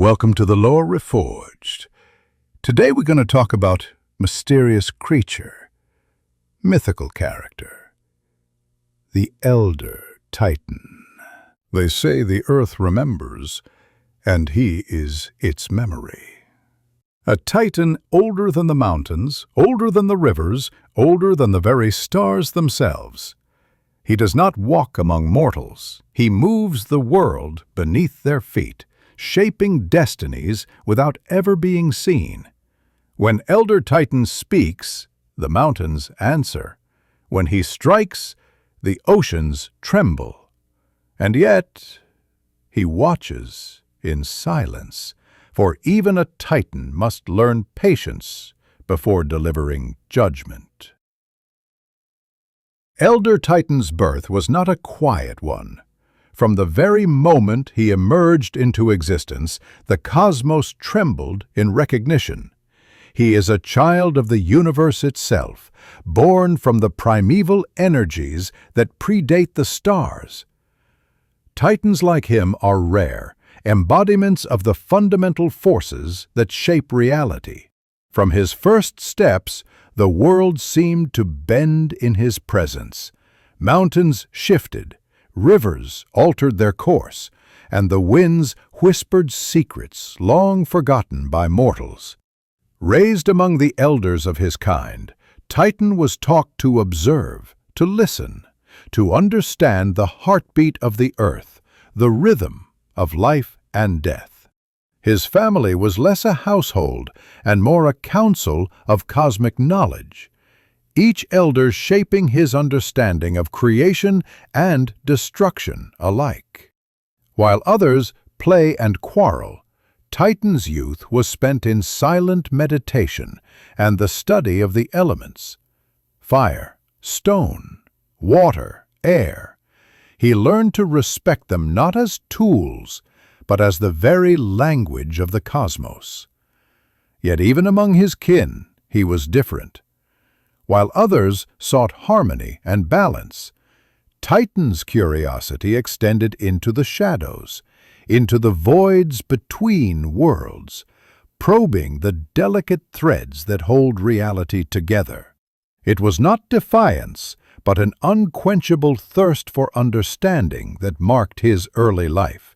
Welcome to the Lore Reforged. Today we're going to talk about mysterious creature, mythical character, the Elder Titan. They say the earth remembers, and he is its memory. A Titan older than the mountains, older than the rivers, older than the very stars themselves. He does not walk among mortals. He moves the world beneath their feet, shaping destinies without ever being seen. When Elder Titan speaks, the mountains answer. When he strikes, the oceans tremble. And yet, he watches in silence, for even a Titan must learn patience before delivering judgment. Elder Titan's birth was not a quiet one. From the very moment he emerged into existence, the cosmos trembled in recognition. He is a child of the universe itself, born from the primeval energies that predate the stars. Titans like him are rare, embodiments of the fundamental forces that shape reality. From his first steps, the world seemed to bend in his presence. Mountains shifted, rivers altered their course, and the winds whispered secrets long forgotten by mortals. Raised among the elders of his kind, Titan was taught to observe, to listen, to understand the heartbeat of the earth, the rhythm of life and death. His family was less a household and more a council of cosmic knowledge, each elder shaping his understanding of creation and destruction alike. While others play and quarrel, Titan's youth was spent in silent meditation and the study of the elements: fire, stone, water, air. He learned to respect them not as tools, but as the very language of the cosmos. Yet even among his kin, he was different. While others sought harmony and balance, Titan's curiosity extended into the shadows, into the voids between worlds, probing the delicate threads that hold reality together. It was not defiance, but an unquenchable thirst for understanding that marked his early life.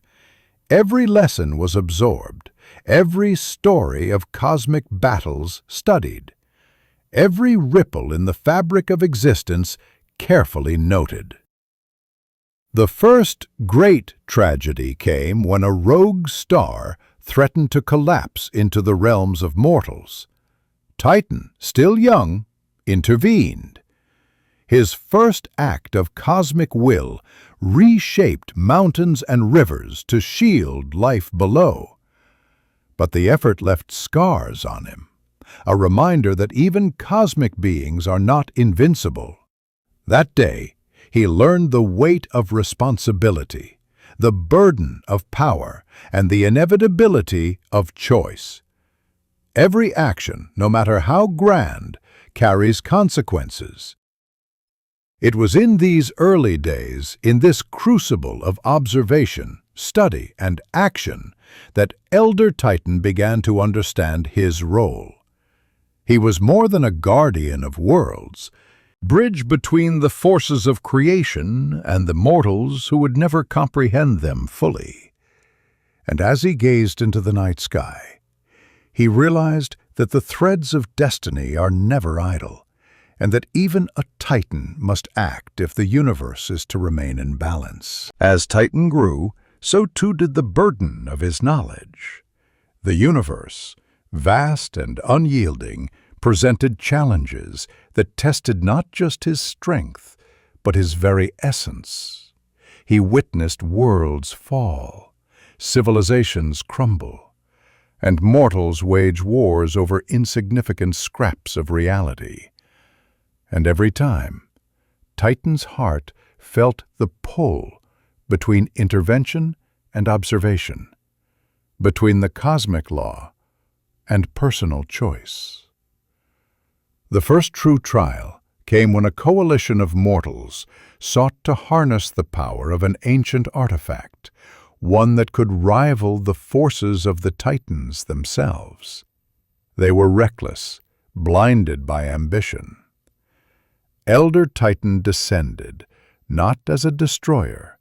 Every lesson was absorbed, every story of cosmic battles studied, every ripple in the fabric of existence carefully noted. The first great tragedy came when a rogue star threatened to collapse into the realms of mortals. Titan, still young, intervened. His first act of cosmic will reshaped mountains and rivers to shield life below. But the effort left scars on him, a reminder that even cosmic beings are not invincible. That day, he learned the weight of responsibility, the burden of power, and the inevitability of choice. Every action, no matter how grand, carries consequences. It was in these early days, in this crucible of observation, study, and action, that Elder Titan began to understand his role. He was more than a guardian of worlds, bridge between the forces of creation and the mortals who would never comprehend them fully. And as he gazed into the night sky, he realized that the threads of destiny are never idle, and that even a Titan must act if the universe is to remain in balance. As Titan grew, so too did the burden of his knowledge. The universe, vast and unyielding, presented challenges that tested not just his strength, but his very essence. He witnessed worlds fall, civilizations crumble, and mortals wage wars over insignificant scraps of reality. And every time, Titan's heart felt the pull between intervention and observation, between the cosmic law and personal choice. The first true trial came when a coalition of mortals sought to harness the power of an ancient artifact, one that could rival the forces of the Titans themselves. They were reckless, blinded by ambition. Elder Titan descended, not as a destroyer,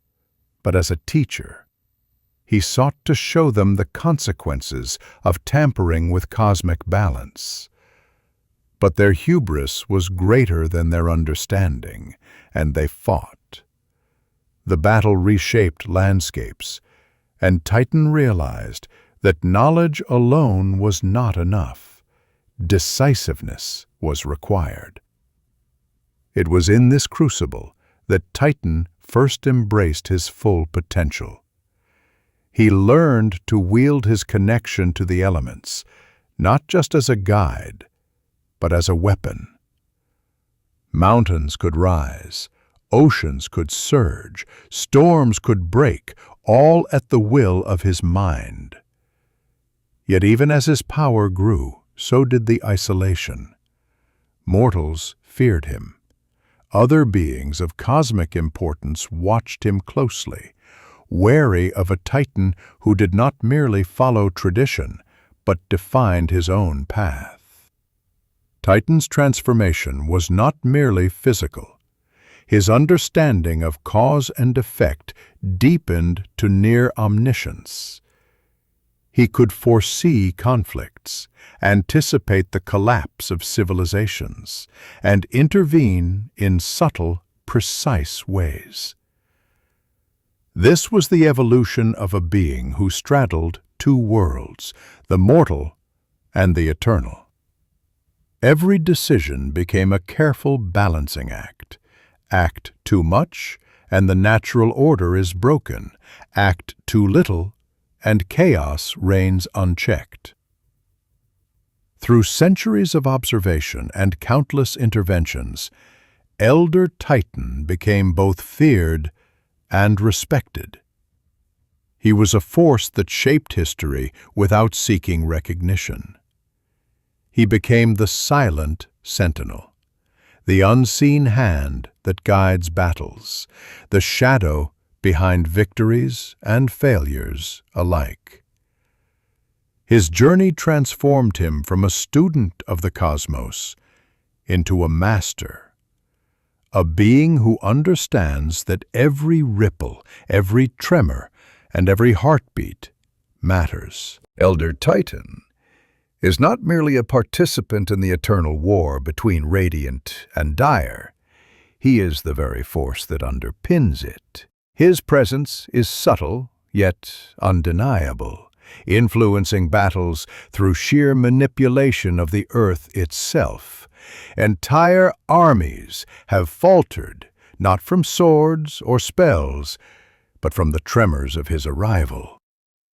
but as a teacher. He sought to show them the consequences of tampering with cosmic balance. But their hubris was greater than their understanding, and they fought. The battle reshaped landscapes, and Titan realized that knowledge alone was not enough. Decisiveness was required. It was in this crucible that Titan first embraced his full potential. He learned to wield his connection to the elements, not just as a guide, but as a weapon. Mountains could rise, oceans could surge, storms could break, all at the will of his mind. Yet even as his power grew, so did the isolation. Mortals feared him. Other beings of cosmic importance watched him closely, wary of a Titan who did not merely follow tradition, but defined his own path. Titan's transformation was not merely physical. His understanding of cause and effect deepened to near omniscience. He could foresee conflicts, anticipate the collapse of civilizations, and intervene in subtle, precise ways. This was the evolution of a being who straddled two worlds, the mortal and the eternal. Every decision became a careful balancing act. Act too much, and the natural order is broken. Act too little, and chaos reigns unchecked. Through centuries of observation and countless interventions, Elder Titan became both feared and respected. He was a force that shaped history without seeking recognition. He became the silent sentinel, the unseen hand that guides battles, the shadow behind victories and failures alike. His journey transformed him from a student of the cosmos into a master, a being who understands that every ripple, every tremor, and every heartbeat matters. Elder Titan is not merely a participant in the eternal war between Radiant and Dire. He is the very force that underpins it. His presence is subtle, yet undeniable, influencing battles through sheer manipulation of the earth itself. Entire armies have faltered, not from swords or spells, but from the tremors of his arrival.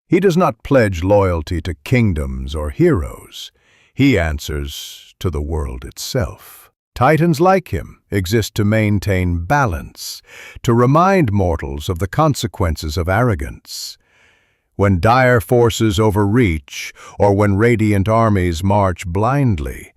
He does not pledge loyalty to kingdoms or heroes. He answers to the world itself. Titans like him exist to maintain balance, to remind mortals of the consequences of arrogance. When dire forces overreach, or when radiant armies march blindly,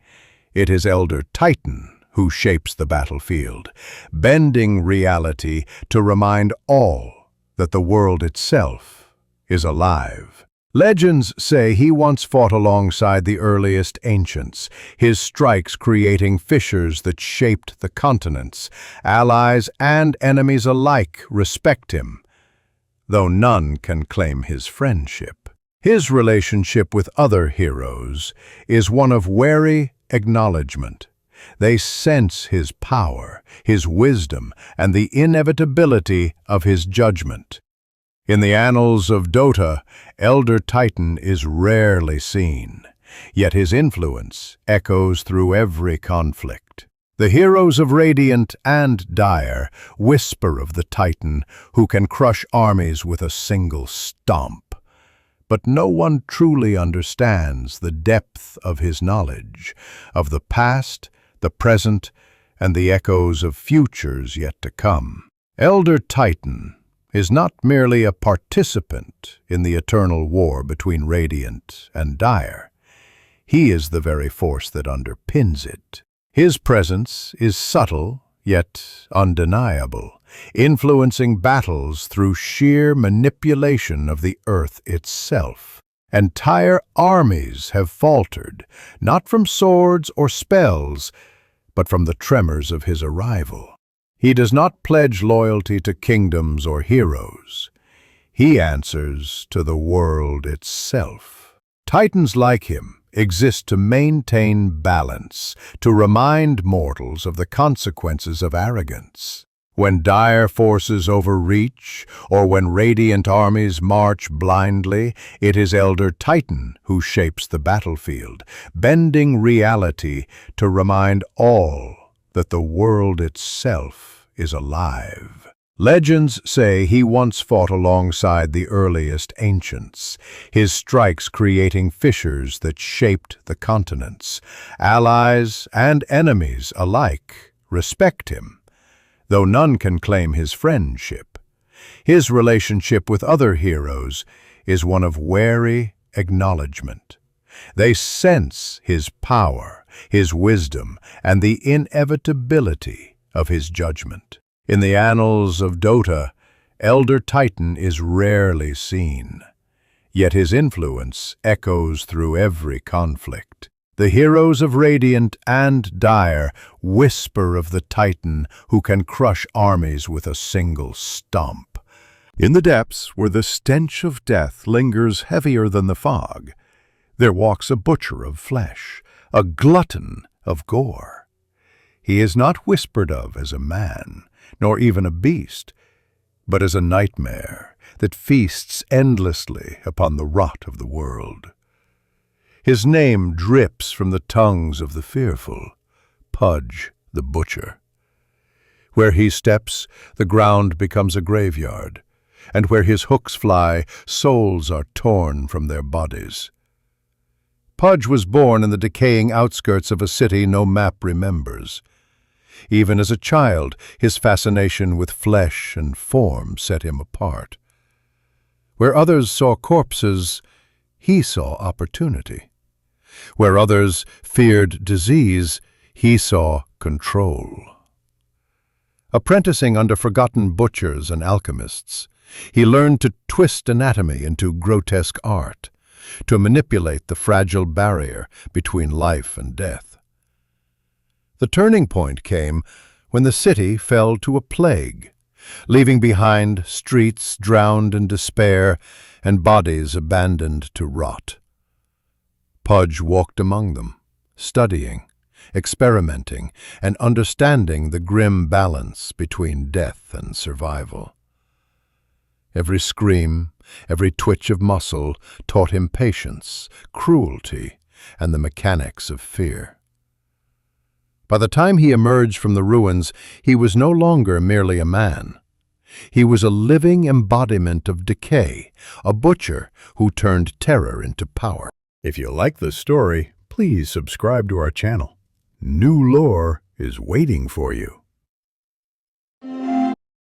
it is Elder Titan who shapes the battlefield, bending reality to remind all that the world itself is alive. Legends say he once fought alongside the earliest ancients, his strikes creating fissures that shaped the continents. Allies and enemies alike respect him, though none can claim his friendship. His relationship with other heroes is one of wary acknowledgement. They sense his power, his wisdom, and the inevitability of his judgment. In the annals of DotA, Elder Titan is rarely seen, yet his influence echoes through every conflict. The heroes of Radiant and Dire whisper of the Titan who can crush armies with a single stomp. But no one truly understands the depth of his knowledge, of the past, the present, and the echoes of futures yet to come. Elder Titan is not merely a participant in the eternal war between Radiant and Dire. He is the very force that underpins it. His presence is subtle, yet undeniable, influencing battles through sheer manipulation of the earth itself. Entire armies have faltered, not from swords or spells, but from the tremors of his arrival. He does not pledge loyalty to kingdoms or heroes. He answers to the world itself. Titans like him exist to maintain balance, to remind mortals of the consequences of arrogance. When dire forces overreach, or when radiant armies march blindly, it is Elder Titan who shapes the battlefield, bending reality to remind all that the world itself is alive. Legends say he once fought alongside the earliest ancients, his strikes creating fissures that shaped the continents. Allies and enemies alike respect him, though none can claim his friendship. His relationship with other heroes is one of wary acknowledgement. They sense his power, his wisdom, and the inevitability of his judgment. In the annals of DotA, Elder Titan is rarely seen, yet his influence echoes through every conflict. The heroes of Radiant and Dire whisper of the Titan who can crush armies with a single stomp. In the depths, where the stench of death lingers heavier than the fog, there walks a butcher of flesh, a glutton of gore. He is not whispered of as a man, nor even a beast, but as a nightmare that feasts endlessly upon the rot of the world. His name drips from the tongues of the fearful, Pudge the Butcher. Where he steps, the ground becomes a graveyard, and where his hooks fly, souls are torn from their bodies. Pudge was born in the decaying outskirts of a city no map remembers. Even as a child, his fascination with flesh and form set him apart. Where others saw corpses, he saw opportunity. Where others feared disease, he saw control. Apprenticing under forgotten butchers and alchemists, he learned to twist anatomy into grotesque art, to manipulate the fragile barrier between life and death. The turning point came when the city fell to a plague, leaving behind streets drowned in despair and bodies abandoned to rot. Pudge walked among them, studying, experimenting, and understanding the grim balance between death and survival. Every scream, every twitch of muscle taught him patience, cruelty, and the mechanics of fear. By the time he emerged from the ruins, he was no longer merely a man. He was a living embodiment of decay, a butcher who turned terror into power. If you like this story, please subscribe to our channel. New lore is waiting for you.